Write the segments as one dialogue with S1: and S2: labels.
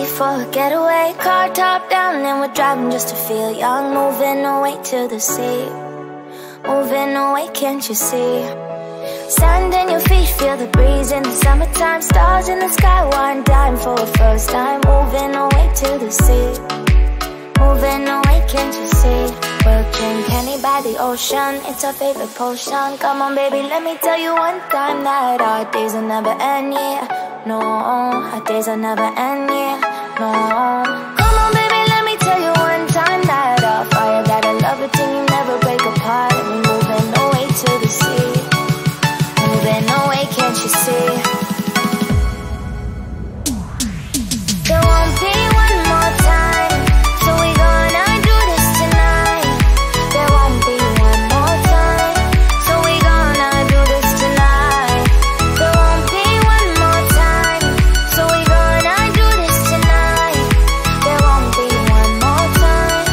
S1: sea for a getaway. Car top down and we're driving just to feel young. Moving away to the sea, moving away, can't you see? Sand in your feet, feel the breeze in the summertime. Stars in the sky, one dime for a first time. Moving away to the sea, moving away, can't you see? We'll drink honey by the ocean, it's our favorite potion. Come on baby, let me tell you one time that our days will never end, yeah. No, our days will never end, yeah. No. Come on baby, let me tell you one time that our fire got a love it till you never break apart. And we're moving away to the sea, moving away, can't you see? There won't be one more time, so we're gonna do this tonight. There won't be one more time, so we're gonna do this tonight. There won't be one more time, so we're gonna do this tonight. There won't be one more time,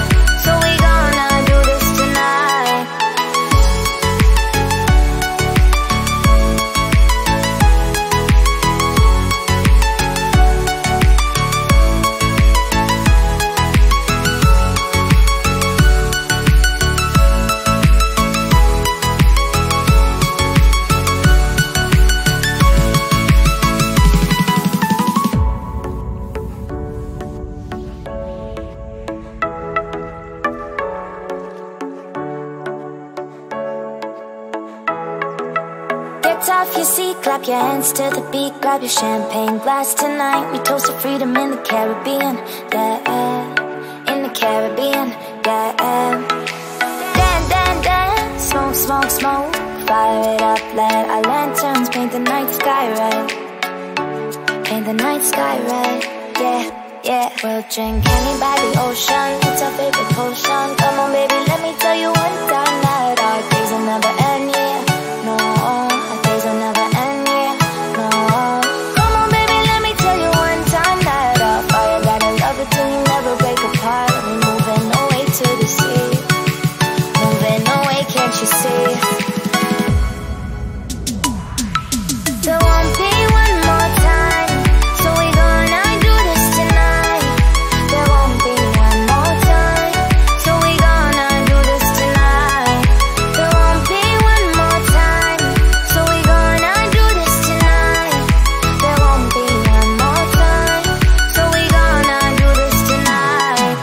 S1: so we're gonna do this tonight. Get off your seat, clap your hands to the beat. Grab your champagne glass tonight. We toast to freedom in the Caribbean, yeah. In the Caribbean, yeah. Dan, dan, dan, smoke, smoke, smoke. Fire it up, let our lanterns paint the night sky red. Paint the night sky red, yeah, yeah. We'll drink honey by the ocean, it's our favorite potion. Come on baby, let me tell you one time that our days will never end, yeah. No, our days will never end, yeah. No. Come on baby, let me tell you one time that our fire got a love it till you never break apart. And we're moving away to the sea, moving away, can't you see? There won't be one more time, so we're gonna do this tonight. There won't be one more time, so we're gonna do this tonight. There won't be one more time, so we're gonna do this tonight. There won't be one more time, so we're gonna do this tonight.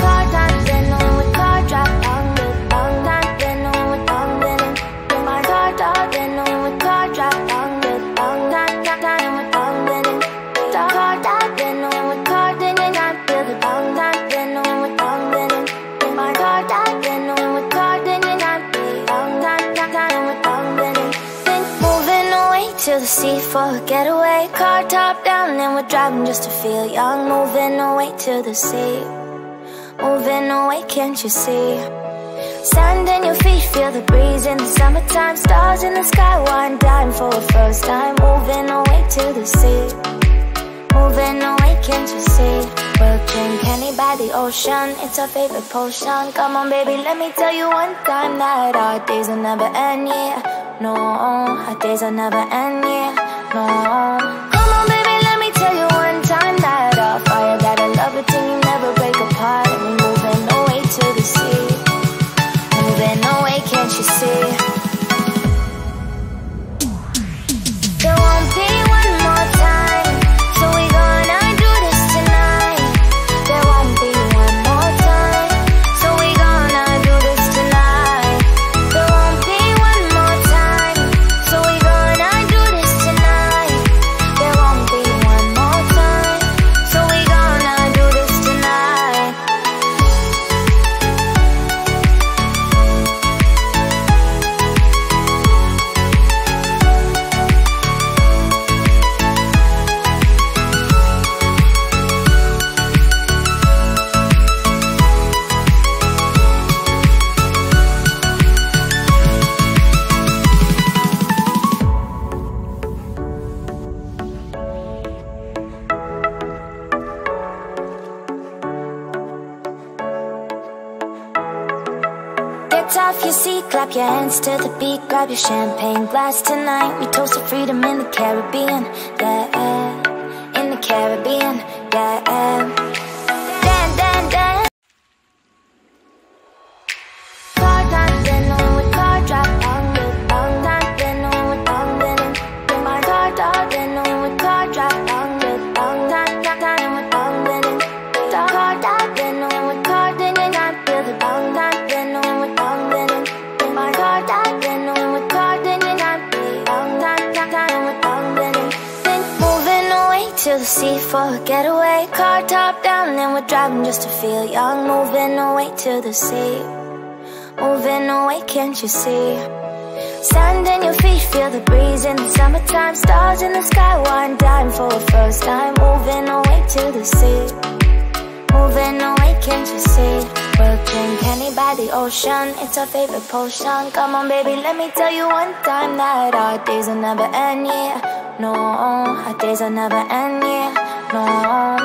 S1: Car top, then on with car drop, on with bang top, then on with bang with it. In my car top, then on with car drop, on with bang top, time with bang with it. Car top, then on with car, then you got feel the bang top, then on with bang with it. In my car top, then on with car, then you got feel bang top, time with bang with it. Then moving away to the sea for a getaway. Car top down and we're driving just to feel young. Moving away to the sea, moving away, can't you see? Sand in your feet, feel the breeze in the summertime. Stars in the sky, one dime for a first time. Moving away to the sea, moving away, can't you see? We'll drink honey by the ocean, it's our favorite potion. Come on baby, let me tell you one time that our days will never end, yeah. No, our days will never end, yeah. No. Come on baby, let me tell you one time that our fire got a love it till you never break apart. And we're moving away to the sea, moving away, can't you see? There won't be one more time, so we're gonna do this tonight. There won't be one more time, so we're gonna do this tonight. There won't be one more time, so we're gonna do this tonight. your seat, clap your hands to the beat, grab your champagne glass tonight. We toast to freedom in the Caribbean, yeah, in the Caribbean, yeah. Dan, dan, dan. Car time, then with car drop, long time, then with long living. In my car dog, then with car drop, long time with long living. Car dog, then with car, then you not feel the long time, then with long living. In my car dog, then with car, then you not feel long time with long living. Then moving away to the sea for a getaway. Car top down, then we're driving just to feel young. Moving away to the sea. Moving away, can't you see? Sand in your feet, feel the breeze in the summertime. Stars in the sky, one dime for a first time. Moving away to the sea. Moving away, can't you see? We'll drink honey by the ocean, it's our favorite potion. Come on baby, let me tell you one time that our days will never end, yeah. No, our days will never end, yeah. No.